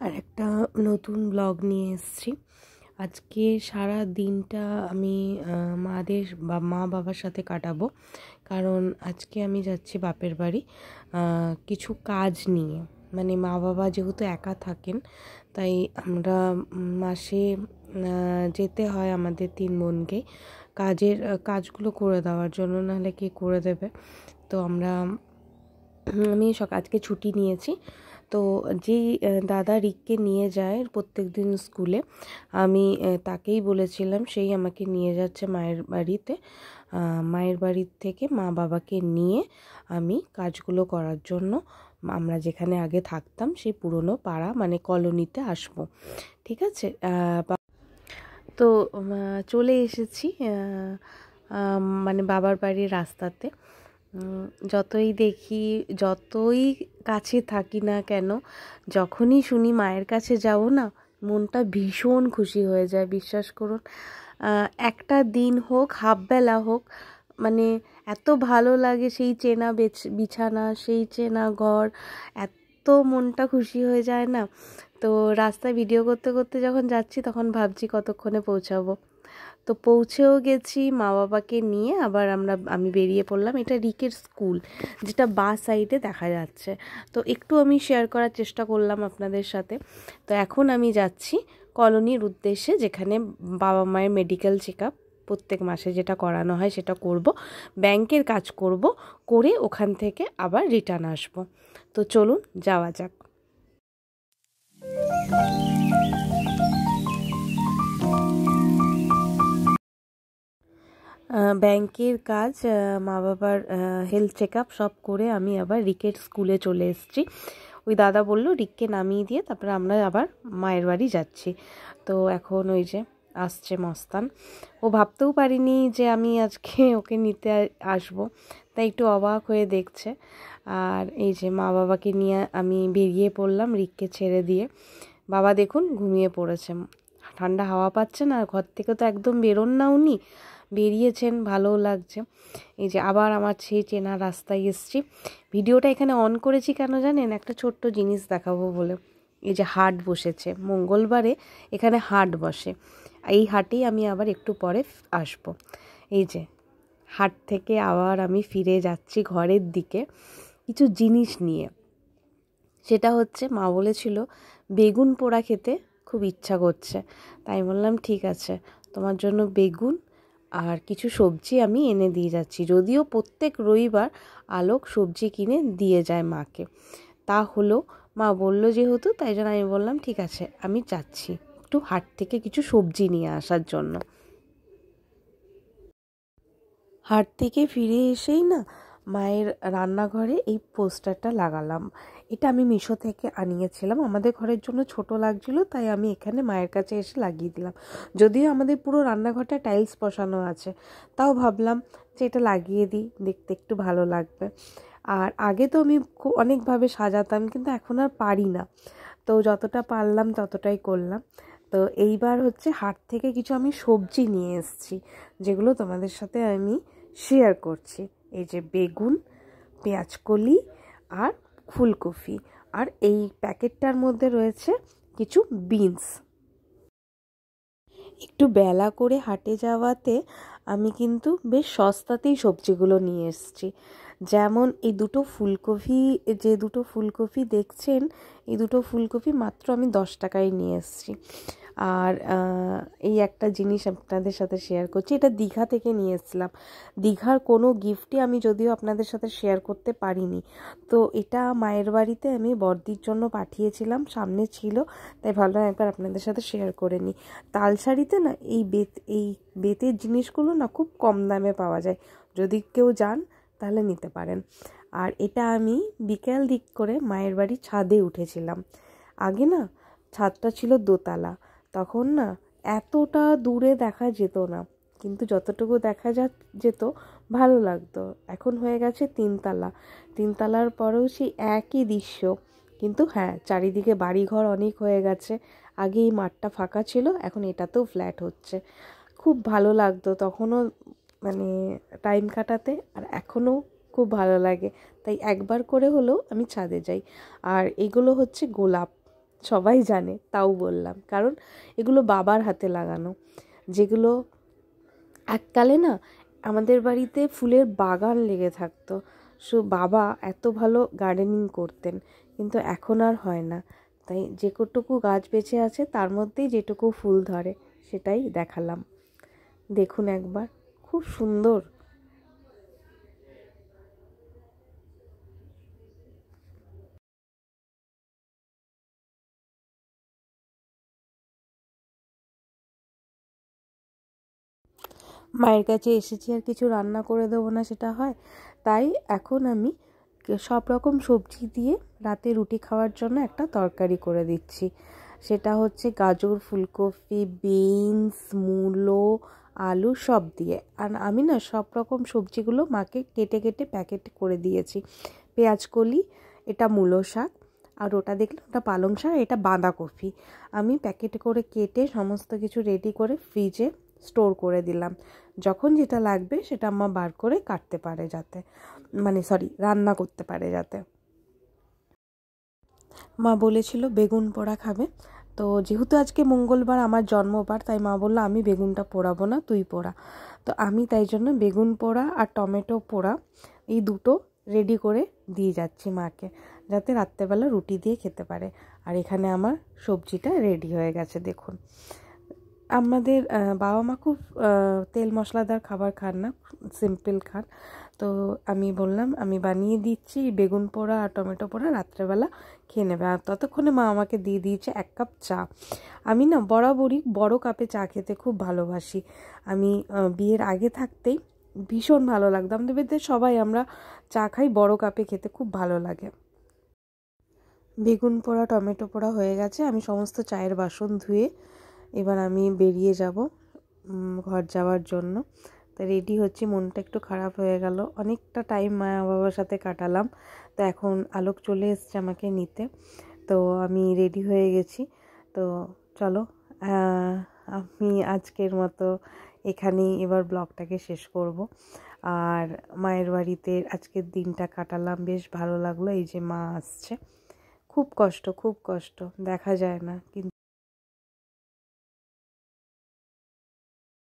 আর একটা নতুন ব্লগ নিয়ে এসেছি। আজকে সারা দিনটা আমি মা বাবার সাথে কাটাবো, কারণ আজকে আমি যাচ্ছি বাপের বাড়ি কিছু কাজ নিয়ে। মানে মা বাবা যেহেতু একা থাকেন, তাই আমরা মাসে যেতে হয় আমাদের 3 বোনকে কাজগুলো করে দেওয়ার জন্য, নাহলে কে করে দেবে। তো আমি আজকে ছুটি নিয়েছি। তো যেই দাদা রিককে নিয়ে যায় প্রত্যেক দিন স্কুলে, আমি তাকেই বলেছিলাম, সেই আমাকে নিয়ে যাচ্ছে মায়ের বাড়িতে। মায়ের বাড়ির থেকে মা বাবাকে নিয়ে আমি কাজগুলো করার জন্য আমরা যেখানে আগে থাকতাম সেই পুরনো পাড়া মানে কলোনিতে আসবো। ঠিক আছে, তো চলে এসেছি মানে বাবার বাড়ির রাস্তাতে। যতই কাছে থাকি না কেন, যখনই শুনি মায়ের কাছে যাব না, মনটা ভীষণ খুশি হয়ে যায়। বিশ্বাস করুন, একটা দিন হোক, হাফবেলা হোক, মানে এত ভালো লাগে। সেই চেনা বিছানা, সেই চেনা ঘর, এত মনটা খুশি হয়ে যায় না। তো রাস্তায় ভিডিও করতে করতে যখন যাচ্ছি, তখন ভাবছি কতক্ষণে পৌঁছাবো। তো পৌঁছেও গেছি মা বাবাকে নিয়ে। আবার আমি বেরিয়ে পড়লাম। এটা রিকের স্কুল, যেটা বাঁ সাইডে দেখা যাচ্ছে। তো একটু আমি শেয়ার করার চেষ্টা করলাম আপনাদের সাথে। তো এখন আমি যাচ্ছি কলোনির উদ্দেশ্যে, যেখানে বাবা মায়ের মেডিকেল চেক আপ প্রত্যেক মাসে যেটা করানো হয় সেটা করব, ব্যাংকের কাজ করব, করে ওখান থেকে আবার রিটার্ন আসব। তো চলুন যাওয়া যাক। ব্যাংকের কাজ, মা বাবার হেলথ চেক আপ সব করে আমি আবার রিকের স্কুলে চলে এসেছি। ওই দাদা বলল রিককে নামিয়ে দিয়ে তারপরে আমরা আবার মায়ের বাড়ি যাচ্ছি। তো এখন ওই যে আসছে মস্তান। ও ভাবতেও পারিনি যে আমি আজকে ওকে নিতে আসবো, তাই একটু অবাক হয়ে দেখছে। আর এই যে মা বাবাকে নিয়ে আমি বেরিয়ে পড়লাম রিককে ছেড়ে দিয়ে। বাবা দেখুন ঘুমিয়ে পড়েছে, ঠান্ডা হাওয়া পাচ্ছে না, ঘর থেকে তো একদম বেরোন না উনি, বেরিয়েছেন, ভালোও লাগছে। এই যে আবার আমার সেই চেনা রাস্তায় এসছি। ভিডিওটা এখানে অন করেছি কেন জানেন? একটা ছোট্ট জিনিস দেখাবো বলে। এই যে হাট বসেছে, মঙ্গলবারে এখানে হাট বসে। এই হাটেই আমি আবার একটু পরে আসব। এই যে হাট থেকে আবার আমি ফিরে যাচ্ছি ঘরের দিকে কিছু জিনিস নিয়ে। সেটা হচ্ছে, মা বলেছিল বেগুন পোড়া খেতে খুব ইচ্ছা করছে, তাই বললাম ঠিক আছে, তোমার জন্য বেগুন আর কিছু সবজি আমি এনে দিয়ে যাচ্ছি। যদিও প্রত্যেক রবিবার আলোক সবজি কিনে দিয়ে যায় মাকে, তা হলো মা বলল যেহেতু, তাই জন্য আমি বললাম ঠিক আছে, আমি যাচ্ছি একটু হাট থেকে কিছু সবজি নিয়ে আসার জন্য। হাট থেকে ফিরে এসেই না মায়ের রান্নাঘরে এই পোস্টারটা লাগালাম। এটা আমি মিশো থেকে আনিয়েছিলাম, আমাদের ঘরের জন্য ছোট লাগছিল, তাই আমি এখানে মায়ের কাছে এসে লাগিয়ে দিলাম। যদিও আমাদের পুরো রান্নাঘরটা টাইলস বসানো আছে, তাও ভাবলাম যে এটা লাগিয়ে দিই, দেখতে একটু ভালো লাগবে। আর আগে তো আমি অনেকভাবে সাজাতাম, কিন্তু এখন আর পারি না। তো যতটা পারলাম ততটাই করলাম। তো এইবার হচ্ছে হাট থেকে কিছু আমি সবজি নিয়ে এসেছি, যেগুলো তোমাদের সাথে আমি শেয়ার করছি। এই যে বেগুন, পেঁয়াজকলি আর ফুলকপি, আর এই প্যাকেটটার মধ্যে রয়েছে কিছু বিনস। একটু বেলা করে হাটে যাওয়াতে আমি কিন্তু বেশ সস্তাতেই সবজিগুলো নিয়ে এসেছি। যেমন এই দুটো ফুলকপি দেখছেন, এই দুটো ফুলকপি মাত্র আমি 10 টাকায় নিয়ে এসেছি। আর এই একটা জিনিস আপনাদের সাথে শেয়ার করছি, এটা দীঘা থেকে নিয়ে এসেছিলাম। দীঘার কোনো গিফটই আমি যদিও আপনাদের সাথে শেয়ার করতে পারিনি। তো এটা মায়ের বাড়িতে আমি বড়দির জন্য পাঠিয়েছিলাম, সামনে ছিল, তাই ভাবলাম একবার আপনাদের সাথে শেয়ার করে নিই। তালসারিতে না এই বেতের জিনিসগুলো না খুব কম দামে পাওয়া যায়, যদি কেউ যান তাহলে নিতে পারেন। আর এটা আমি বিকেল দিক করে মায়ের বাড়ির ছাদে উঠেছিলাম। আগে না ছাদটা ছিল দোতলা, তখন না এতটা দূরে দেখা যেত না, কিন্তু যতটুকু দেখা যেত ভালো লাগতো। এখন হয়ে গেছে 3তলা, 3তলার পরেও সেই একই দৃশ্য। কিন্তু হ্যাঁ, চারিদিকে বাড়িঘর অনেক হয়ে গেছে। আগে এই মাঠটা ফাঁকা ছিল, এখন এটাতেও ফ্ল্যাট হচ্ছে। খুব ভালো লাগতো তখনও, মানে টাইম কাটাতে, আর এখনও খুব ভালো লাগে। তাই একবার করে হলেও আমি ছাদে যাই। আর এগুলো হচ্ছে গোলাপ, সবাই জানে, তাও বললাম, কারণ এগুলো বাবার হাতে লাগানো, যেগুলো এককালে না আমাদের বাড়িতে ফুলের বাগান লেগে থাকতো। বাবা এত ভালো গার্ডেনিং করতেন, কিন্তু এখন আর হয় না। তাই যেটুকু গাছ বেঁচে আছে তার মধ্যেই যেটুকু ফুল ধরে সেটাই দেখালাম। দেখুন একবার, খুব সুন্দর। মায়ের কাছে এসেছি আর কিছু রান্না করে দেবো না সেটা হয়? তাই এখন আমি সব রকম সবজি দিয়ে রাতে রুটি খাওয়ার জন্য একটা তরকারি করে দিচ্ছি। সেটা হচ্ছে গাজর, ফুলকপি, বিনস, মূলো, আলু সব দিয়ে। আর আমি না সব রকম সবজিগুলো মাকে কেটে কেটে প্যাকেট করে দিয়েছি। পেঁয়াজকলি, এটা মূলো শাক, আর ওটা দেখলে ওটা পালং শাক, এটা বাঁধাকপি। আমি প্যাকেট করে কেটে সমস্ত কিছু রেডি করে ফ্রিজে স্টোর করে দিলাম। যখন যেটা লাগবে সেটা মা বার করে কাটতে পারে যাতে, মানে সরি, রান্না করতে পারে যাতে। মা বলেছিল বেগুন পোড়া খাবে, তো যেহেতু আজকে মঙ্গলবার আমার জন্মবার, তাই মা বললো আমি বেগুনটা পোড়াবো না, তুই পোড়া। তো আমি তাই জন্য বেগুন পোড়া আর টমেটো পোড়া এই দুটো রেডি করে দিয়ে যাচ্ছি মাকে, যাতে রাত্রেবেলা রুটি দিয়ে খেতে পারে। আর এখানে আমার সবজিটা রেডি হয়ে গেছে দেখুন। আমাদের বাবা মা খুব তেল মশলাদার খাবার খান না, সিম্পল খান। তো আমি বললাম আমি বানিয়ে দিচ্ছি বেগুন পোড়া আর টমেটো পোড়া, রাত্রেবেলা খেয়ে নেবে। আর ততক্ষণে মা আমাকে দিয়ে দিয়েছে 1 কাপ চা। আমি না বরাবরই বড় কাপে চা খেতে খুব ভালোবাসি। আমি বিয়ের আগে থাকতেই ভীষণ ভালো লাগতো, আমাদের বাড়িতে সবাই আমরা চা খাই বড় কাপে, খেতে খুব ভালো লাগে। বেগুন পোড়া টমেটো পোড়া হয়ে গেছে, আমি সমস্ত চায়ের বাসন ধুয়ে এবার আমি বেরিয়ে যাব ঘর যাওয়ার জন্য। তো রেডি হচ্ছি, মনটা একটু খারাপ হয়ে গেল, অনেকটা টাইম মা বাবার সাথে কাটালাম। তো এখন আলোক চলে এসছে আমাকে নিতে, তো আমি রেডি হয়ে গেছি। তো চলো, আমি আজকের মতো এখানেই এবার ব্লগটাকে শেষ করব। আর মায়ের বাড়িতে আজকের দিনটা কাটালাম, বেশ ভালো লাগলো। এই যে মা আসছে, খুব কষ্ট, খুব কষ্ট, দেখা যায় না কিন্তু